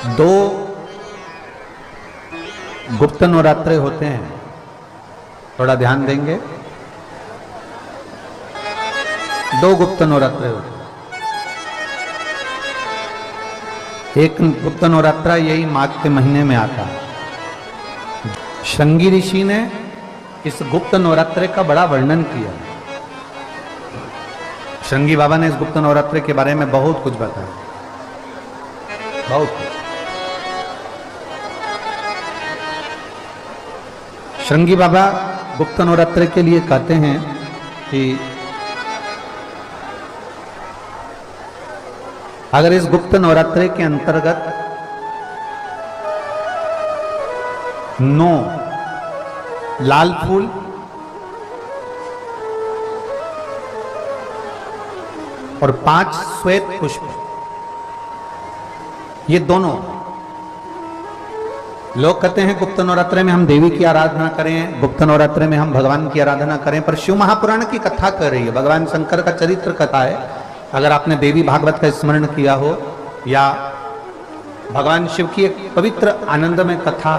दो गुप्त नवरात्रे होते हैं, थोड़ा ध्यान देंगे। दो गुप्त नवरात्रे होते हैं। एक गुप्त नवरात्रा यही माघ के महीने में आता है। शृंगी ऋषि ने इस गुप्त नवरात्रे का बड़ा वर्णन किया। शृंगी बाबा ने इस गुप्त नवरात्रे के बारे में बहुत कुछ बताया, बहुत कुछ। शृंगी बाबा गुप्त नवरात्रे के लिए कहते हैं कि अगर इस गुप्त नवरात्रे के अंतर्गत 9 लाल फूल और 5 श्वेत पुष्प, ये दोनों, लोग कहते हैं गुप्त नवरात्रे में हम देवी की आराधना करें, गुप्त नवरात्रे में हम भगवान की आराधना करें, पर शिव महापुराण की कथा कर रही है, भगवान शंकर का चरित्र कथा है। अगर आपने देवी भागवत का स्मरण किया हो या भगवान शिव की एक पवित्र आनंदमय कथा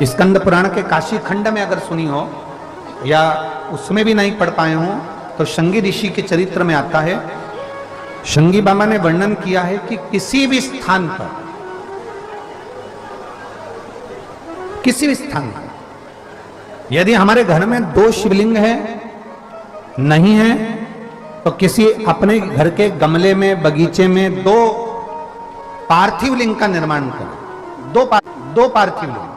स्कंद पुराण के काशी खंड में अगर सुनी हो या उसमें भी नहीं पढ़ पाए हो तो शृंगी ऋषि के चरित्र में आता है। शृंगी बाबा ने वर्णन किया है कि किसी भी स्थान पर, किसी भी स्थान पर यदि हमारे घर में 2 शिवलिंग है, नहीं है, तो किसी अपने घर के गमले में, बगीचे में 2 पार्थिव लिंग का निर्माण करें। 2 पार्थिव लिंग,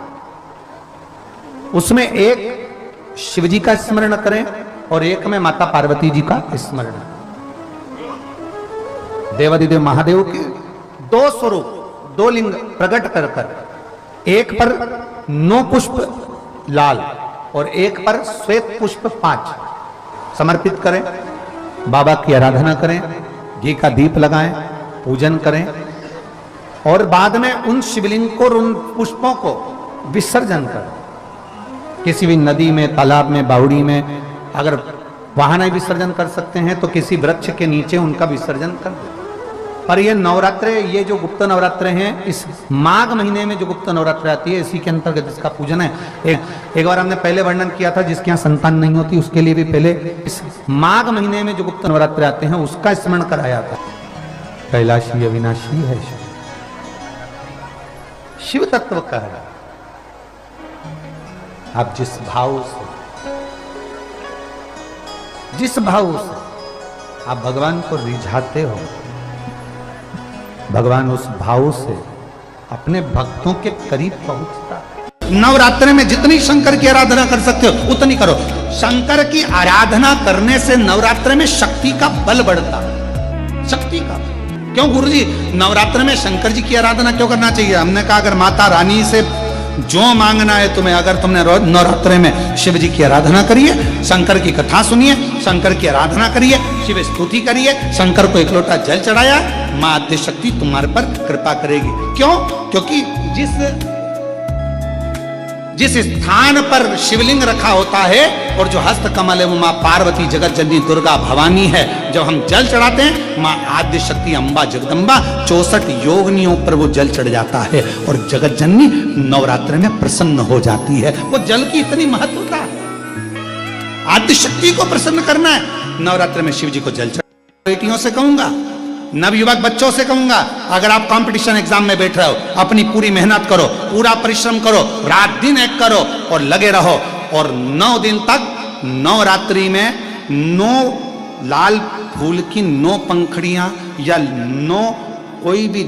उसमें एक शिव जी का स्मरण करें और एक में माता पार्वती जी का स्मरण। देवादिदेव महादेव के 2 स्वरूप, 2 लिंग प्रकट कर कर एक पर 9 पुष्प लाल और एक पर श्वेत पुष्प 5 समर्पित करें, बाबा की आराधना करें, घी का दीप लगाएं, पूजन करें और बाद में उन शिवलिंग को, उन पुष्पों को विसर्जन करें। किसी भी नदी में, तालाब में, बावड़ी में, अगर वहां नहीं विसर्जन कर सकते हैं तो किसी वृक्ष के नीचे उनका विसर्जन कर दें। पर ये नवरात्रे, ये जो गुप्त नवरात्रे हैं, इस माघ महीने में जो गुप्त नवरात्रे आती है, इसी के अंतर्गत इसका पूजन है। एक बार हमने पहले वर्णन किया था, जिसके यहाँ संतान नहीं होती उसके लिए भी पहले इस माघ महीने में जो गुप्त नवरात्रे आते हैं उसका स्मरण कराया था। कैलाशी अविनाशी है शिव तत्व का है। आप जिस भाव से आप भगवान को रिझाते हो, भगवान उस भाव से अपने भक्तों के करीब पहुंचता है। नवरात्रि में जितनी शंकर की आराधना कर सकते हो उतनी करो। शंकर की आराधना करने से नवरात्रि में शक्ति का बल बढ़ता है, शक्ति का। क्यों गुरुजी नवरात्रि में शंकर जी की आराधना क्यों करना चाहिए? हमने कहा अगर माता रानी से जो मांगना है तुम्हें, अगर तुमने नवरात्रि में शिव जी की आराधना करिए, शंकर की कथा सुनिए, शंकर की आराधना करिए, शिव स्तुति करिए, शंकर को 1 लोटा जल चढ़ाया, मां आद्य शक्ति तुम्हारे पर कृपा करेगी। क्यों? क्योंकि जिस स्थान पर शिवलिंग रखा होता है और जो हस्त कमल है वो मां पार्वती, जगत जननी दुर्गा भवानी है। जब हम जल चढ़ाते हैं मां आद्य शक्ति अम्बा जगदम्बा 64 योगिनियों पर वो जल चढ़ जाता है और जगत जननी नवरात्र में प्रसन्न हो जाती है। वो जल की इतनी महत्वता है। आद्य शक्ति को प्रसन्न करना है, नवरात्र में शिव जी को जल चढ़। बेटियों से कहूंगा, नवयुवक बच्चों से कहूंगा, अगर आप कंपटीशन एग्जाम में बैठ रहे हो, अपनी पूरी मेहनत करो, पूरा परिश्रम करो, रात दिन एक करो और लगे रहो और 9 दिन तक नवरात्रि में 9 लाल फूल की 9 पंखड़ियां या 9 कोई भी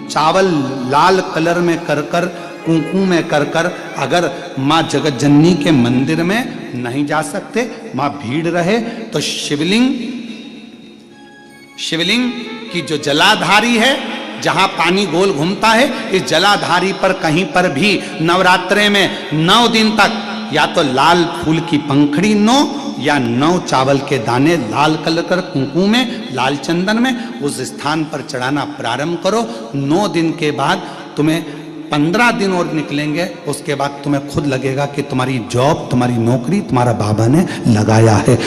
चावल लाल कलर में कर कर, कुंकू में कर कर, अगर माँ जगत जननी के मंदिर में नहीं जा सकते, माँ भीड़ रहे तो शिवलिंग की जो जलाधारी है, जहां पानी गोल घूमता है, इस जलाधारी पर कहीं पर भी नवरात्रे में 9 दिन तक या तो लाल फूल की पंखड़ी 9 या 9 चावल के दाने लाल कलर कर कुंकू में, लाल चंदन में उस स्थान पर चढ़ाना प्रारंभ करो। 9 दिन के बाद तुम्हें 15 दिन और निकलेंगे, उसके बाद तुम्हें खुद लगेगा कि तुम्हारी जॉब, तुम्हारी नौकरी तुम्हारा बाबा ने लगाया है।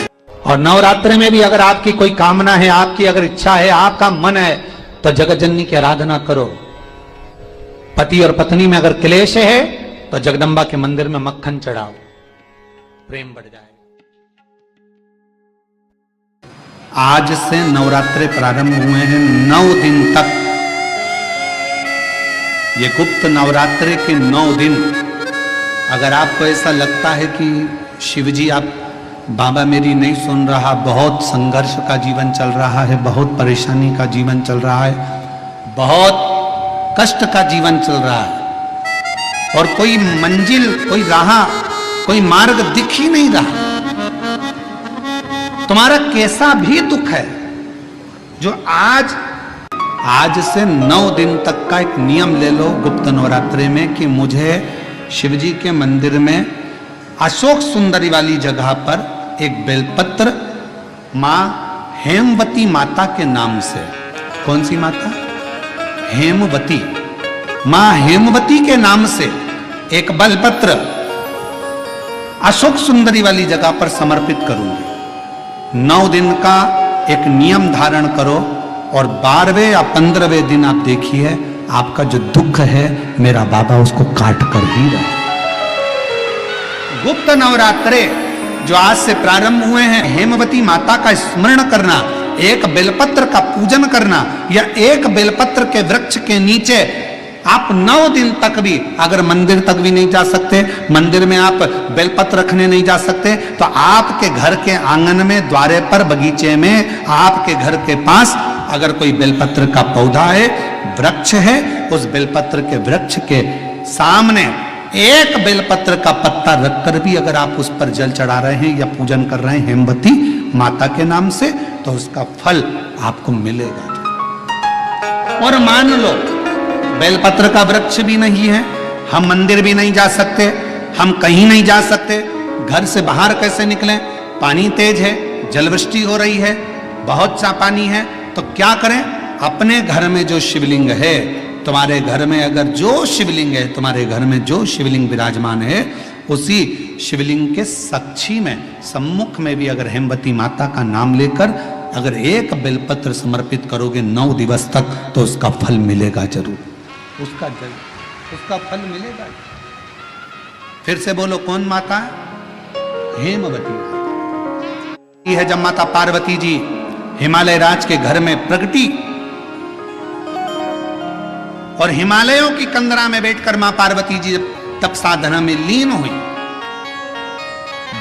और नवरात्रि में भी अगर आपकी कोई कामना है, आपकी अगर इच्छा है, आपका मन है तो जगत जननी की आराधना करो। पति और पत्नी में अगर क्लेश है तो जगदम्बा के मंदिर में मक्खन चढ़ाओ, प्रेम बढ़ जाए। आज से नवरात्रे प्रारंभ हुए हैं, 9 दिन तक। ये गुप्त नवरात्रे के 9 दिन। अगर आपको ऐसा लगता है कि शिवजी आप बाबा मेरी नहीं सुन रहा, बहुत संघर्ष का जीवन चल रहा है, बहुत परेशानी का जीवन चल रहा है, बहुत कष्ट का जीवन चल रहा है और कोई मंजिल, कोई राह, कोई मार्ग दिख ही नहीं रहा, तुम्हारा कैसा भी दुख है, जो आज से 9 दिन तक का एक नियम ले लो गुप्त नवरात्रे में कि मुझे शिवजी के मंदिर में अशोक सुंदरी वाली जगह पर एक बेलपत्र मां हेमवती माता के नाम से, कौन सी माता? हेमवती, मां हेमवती के नाम से एक बेलपत्र अशोक सुंदरी वाली जगह पर समर्पित करूंगी। 9 दिन का एक नियम धारण करो और 12वें या 15वें दिन आप देखिए आपका जो दुख है मेरा बाबा उसको काट कर ही रहा। गुप्त नवरात्रे जो आज से प्रारंभ हुए हैं, हेमवती माता का स्मरण करना, एक बेलपत्र का पूजन करना, या एक बेलपत्र के वृक्ष के नीचे आप 9 दिन तक भी, अगर मंदिर तक भी नहीं जा सकते, मंदिर में आप बेलपत्र रखने नहीं जा सकते, तो आपके घर के आंगन में, द्वारे पर, बगीचे में, आपके घर के पास अगर कोई बेलपत्र का पौधा है, वृक्ष है, उस बेलपत्र के वृक्ष के सामने एक बेलपत्र का पत्ता रखकर भी अगर आप उस पर जल चढ़ा रहे हैं या पूजन कर रहे हैं हेमवती माता के नाम से, तो उसका फल आपको मिलेगा। और मान लो बेलपत्र का वृक्ष भी नहीं है, हम मंदिर भी नहीं जा सकते, हम कहीं नहीं जा सकते, घर से बाहर कैसे निकलें? पानी तेज है, जलवृष्टि हो रही है, बहुत सा पानी है, तो क्या करें? अपने घर में जो शिवलिंग है, तुम्हारे घर में अगर जो शिवलिंग है, तुम्हारे घर में जो शिवलिंग विराजमान है, उसी शिवलिंग के साक्षी में, सम्मुख में भी अगर हेमवती माता का नाम लेकर अगर एक बेलपत्र समर्पित करोगे 9 दिवस तक, तो उसका फल मिलेगा जरूर, उसका फल मिलेगा। फिर से बोलो, कौन माता? हेमवती माता है। जब माता पार्वती जी हिमालय राज के घर में प्रगटी और हिमालयों की कंदरा में बैठकर मां पार्वती जी तप साधना में लीन हुई,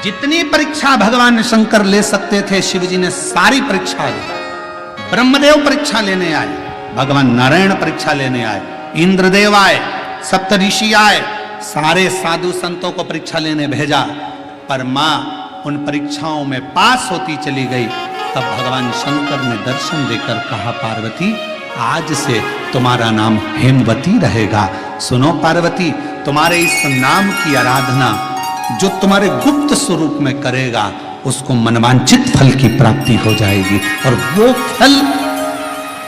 जितनी परीक्षा भगवान शंकर ले सकते थे शिवजी ने सारी परीक्षा ली। ब्रह्मदेव परीक्षा लेने आए, भगवान नारायण परीक्षा लेने आए, इंद्रदेव आए, सप्तऋषि आए, सारे साधु संतों को परीक्षा लेने भेजा, पर मां उन परीक्षाओं में पास होती चली गई। तब भगवान शंकर ने दर्शन देकर कहा, पार्वती आज से तुम्हारा नाम हेमवती रहेगा। सुनो पार्वती, तुम्हारे इस नाम की आराधना जो तुम्हारे गुप्त स्वरूप में करेगा, उसको मनवांचित फल की प्राप्ति हो जाएगी। और वो फल,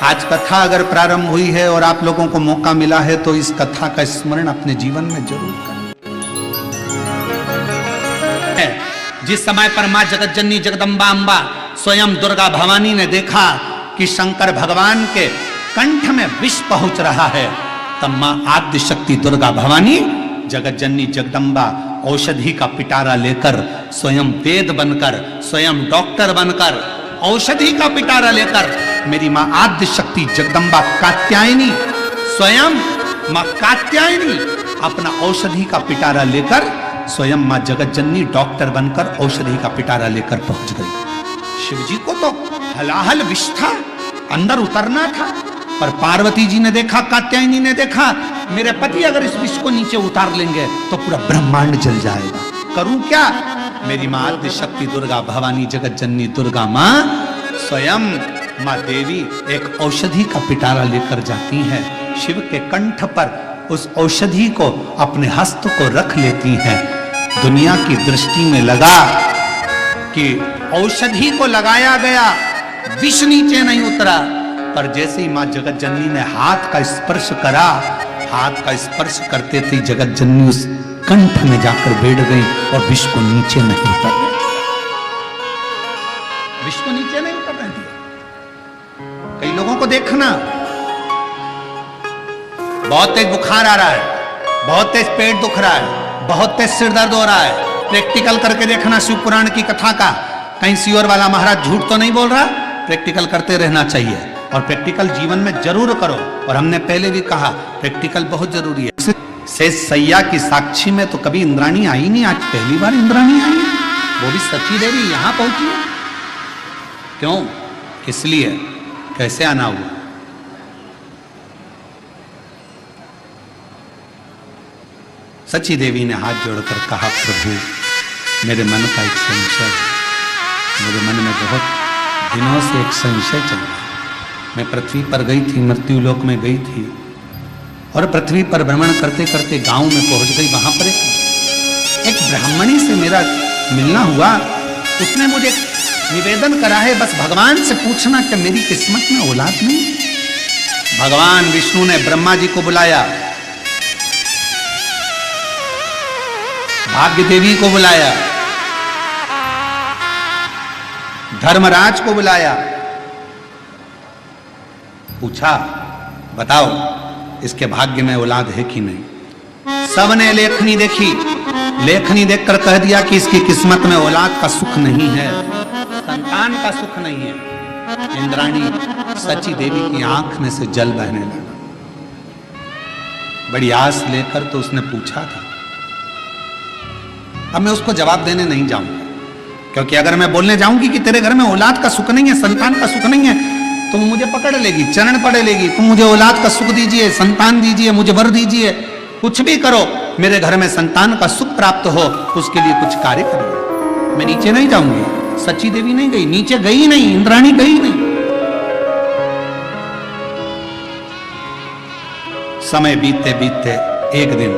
आज कथा अगर प्रारंभ हुई है और आप लोगों को मौका मिला है, तो इस कथा का स्मरण अपने जीवन में जरूर करें। जिस समय पर मां जगत जननी जगदम्बा अम्बा स्वयं दुर्गा भवानी ने देखा कि शंकर भगवान के कंठ में विष पहुंच रहा है, तब मां आद्य शक्ति दुर्गा भवानी जगत जननी जगदम्बा औषधि का पिटारा लेकर, स्वयं वेद बनकर, स्वयं डॉक्टर बनकर, औषधि का पिटारा लेकर, मेरी मां आद्य शक्ति जगदम्बा कात्यायनी, स्वयं मां कात्यायनी अपना औषधि का पिटारा लेकर, स्वयं मां जगत जननी डॉक्टर बनकर औषधि का पिटारा लेकर पहुंच गई। शिवजी को तो हलाहल विष था, अंदर उतरना था, पर पार्वती जी ने देखा, कात्यायनी ने देखा, मेरे पति अगर इस विष को नीचे उतार लेंगे तो पूरा ब्रह्मांड जल जाएगा, करूं क्या? मेरी मां आद्य शक्ति दुर्गा भवानी जगत जननी दुर्गा मां स्वयं मां देवी एक औषधि का पिटारा लेकर जाती हैं, शिव के कंठ पर उस औषधि को अपने हस्त को रख लेती हैं। दुनिया की दृष्टि में लगा कि औषधि को लगाया गया, विष नीचे नहीं उतरा, पर जैसे ही मां जगत जननी ने हाथ का स्पर्श करा, हाथ का स्पर्श करते थे जगत जननी उस कंठ में जाकर बैठ गई और विष को नीचे नहीं उतर दिया, विष को नीचे नहीं उतर दिया। कई लोगों को देखना बहुत तेज बुखार आ रहा है, बहुत तेज पेट दुख रहा है, बहुत तेज सिर दर्द हो रहा है, प्रैक्टिकल करके देखना शिव पुराण की कथा का, कहीं सियोर वाला महाराज झूठ तो नहीं बोल रहा। प्रैक्टिकल करते रहना चाहिए और प्रैक्टिकल जीवन में जरूर करो। और हमने पहले भी कहा प्रैक्टिकल बहुत जरूरी है। से सैया की साक्षी में तो कभी इंद्राणी आई नहीं, आज पहली बार इंद्राणी आई है, वो भी सची देवी यहां पहुंची है। क्यों? इसलिए कैसे आना हुआ? सची देवी ने हाथ जोड़कर कहा, प्रभु मेरे मन का एक संशय है, मेरे मन में बहुत दिनों से एक संशय चल रहा है। मैं पृथ्वी पर गई थी, मृत्यु लोक में गई थी और पृथ्वी पर भ्रमण करते करते गांव में पहुंच गई। वहां पर एक ब्राह्मणी से मेरा मिलना हुआ। उसने मुझे निवेदन करा है, बस भगवान से पूछना कि मेरी किस्मत में औलाद नहीं। भगवान विष्णु ने ब्रह्मा जी को बुलाया, भाग्य देवी को बुलाया, धर्मराज को बुलाया, पूछा बताओ इसके भाग्य में औलाद है कि नहीं। सबने लेखनी देखी, लेखनी देखकर कह दिया कि इसकी किस्मत में औलाद का सुख नहीं है, संतान का सुख नहीं है। इंद्राणी सची देवी की आंख में से जल बहने लगा। बड़ी आस लेकर तो उसने पूछा था। अब मैं उसको जवाब देने नहीं जाऊंगा, क्योंकि अगर मैं बोलने जाऊंगी कि तेरे घर में औलाद का सुख नहीं है, संतान का सुख नहीं है, तो मुझे पकड़ लेगी, चरण पड़े लेगी, तुम मुझे औलाद का सुख दीजिए, संतान दीजिए, मुझे वर दीजिए, कुछ भी करो, मेरे घर में संतान का सुख प्राप्त हो, उसके लिए कुछ कार्य करिए। मैं नीचे नहीं जाऊंगी। सची देवी नहीं गई, नीचे गई नहीं, इंद्राणी गई नहीं। समय बीतते बीतते एक दिन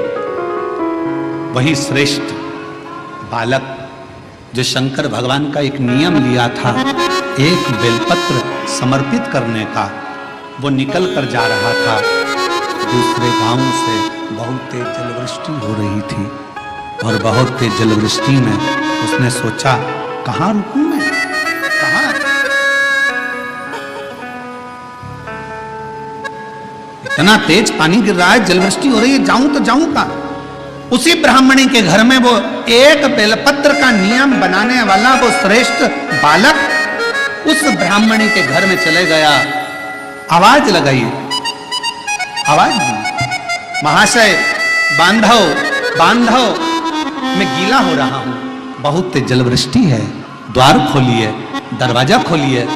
वही श्रेष्ठ बालक जो शंकर भगवान का एक नियम लिया था, एक बेलपत्र समर्पित करने का, वो निकल कर जा रहा था। दूसरे गांव से बहुत तेज जलवृष्टि हो रही थी और बहुत तेज जलवृष्टि में उसने सोचा कहां रुकूं मैं, कहां? इतना तेज पानी गिर रहा है, जलवृष्टि हो रही है, जाऊं तो जाऊं कहां? उसी ब्राह्मणी के घर में वो एक बेलपत्र का नियम बनाने वाला वो श्रेष्ठ बालक उस ब्राह्मणी के घर में चले गया। आवाज लगाई, आवाज दी, महाशय बांधो बांधो, मैं गीला हो रहा हूं, बहुत तेज जलवृष्टि है, द्वार खोलिए, दरवाजा खोलिए।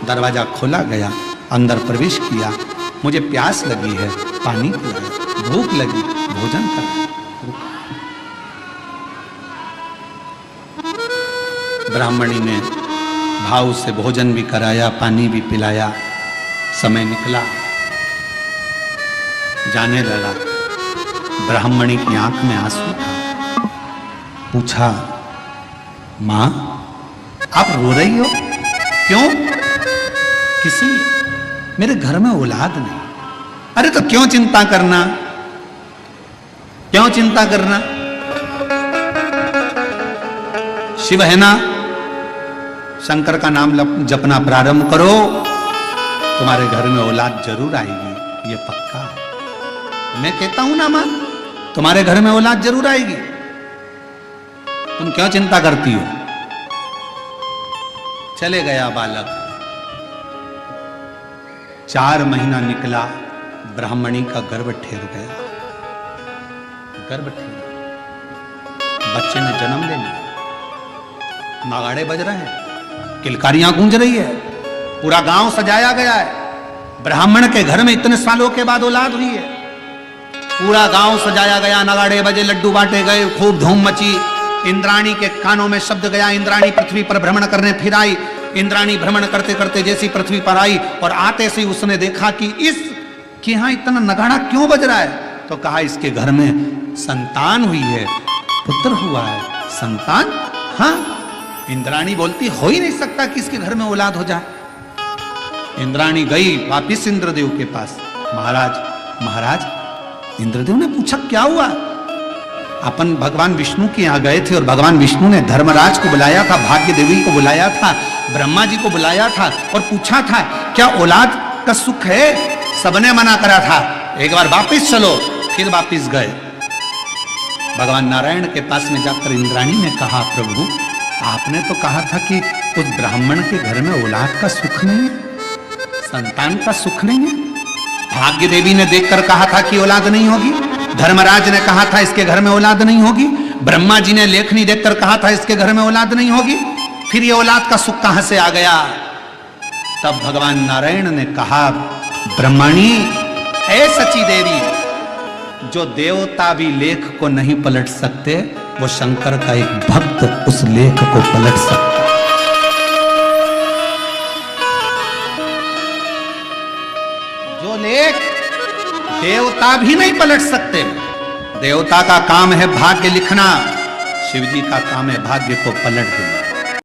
दरवाजा खोला गया, अंदर प्रवेश किया, मुझे प्यास लगी है, पानी पिलाया, भूख लगी, भोजन करा। ब्राह्मणी ने भाव से भोजन भी कराया, पानी भी पिलाया। समय निकला, जाने लगा। ब्राह्मणी की आंख में आंसू था। पूछा, मां आप रो रही हो क्यों? किसी मेरे घर में औलाद नहीं। अरे तो क्यों चिंता करना, क्यों चिंता करना? शिव है ना, शंकर का नाम जपना प्रारंभ करो, तुम्हारे घर में औलाद जरूर आएगी, ये पक्का है। मैं कहता हूं ना मां, तुम्हारे घर में औलाद जरूर आएगी, तुम क्यों चिंता करती हो? चले गया बालक। 4 महीना निकला, ब्राह्मणी का गर्भ ठेर गया। गर्भ ठेर, बच्चे ने जन्म ले लिया। नगाड़े बज रहे हैं, किलकारियां गूंज रही है, पूरा गांव सजाया गया है। ब्राह्मण के घर में इतने सालों के बाद औलाद हुई है, पूरा गांव सजाया गया, नगाड़े बजे, लड्डू बांटे गए, खूब धूम मची। इंद्राणी के कानों में शब्द गया। इंद्राणी पृथ्वी पर भ्रमण करने फिर आई। इंद्राणी भ्रमण करते करते जैसी पृथ्वी पर आई और आते से उसने देखा कि इसके यहां इतना नगाड़ा क्यों बज रहा है, तो कहा इसके घर में संतान हुई है, पुत्र हुआ है। संतान? हाँ। इंद्राणी बोलती हो ही नहीं सकता कि इसके घर में औलाद हो जाए। इंद्राणी गई वापिस इंद्रदेव के पास। महाराज महाराज, इंद्रदेव ने पूछा क्या हुआ? अपन भगवान विष्णु के यहाँ गए थे और भगवान विष्णु ने धर्मराज को बुलाया था, भाग्य देवी को बुलाया था, ब्रह्मा जी को बुलाया था और पूछा था क्या औलाद का सुख है? सबने मना करा था। एक बार वापिस चलो। फिर वापिस गए। भगवान नारायण के पास में जाकर इंद्राणी ने कहा, प्रभु आपने तो कहा था कि उस ब्राह्मण के घर में औलाद का सुख नहीं है, संतान का सुख नहीं है। भाग्य देवी ने देखकर कहा था कि औलाद नहीं होगी। धर्मराज ने कहा था इसके घर में औलाद नहीं होगी। ब्रह्मा जी ने लेखनी देखकर कहा था इसके घर में औलाद नहीं होगी। फिर ये औलाद का सुख कहां से आ गया? तब भगवान नारायण ने कहा, ब्रह्मणी, ऐ सची देवी, जो देवता भी लेख को नहीं पलट सकते, वो शंकर का एक भक्त उस लेख को पलट सकता है। जो लेख देवता भी नहीं पलट सकते। देवता का काम है भाग्य लिखना, शिव जी का काम है भाग्य को पलट देना।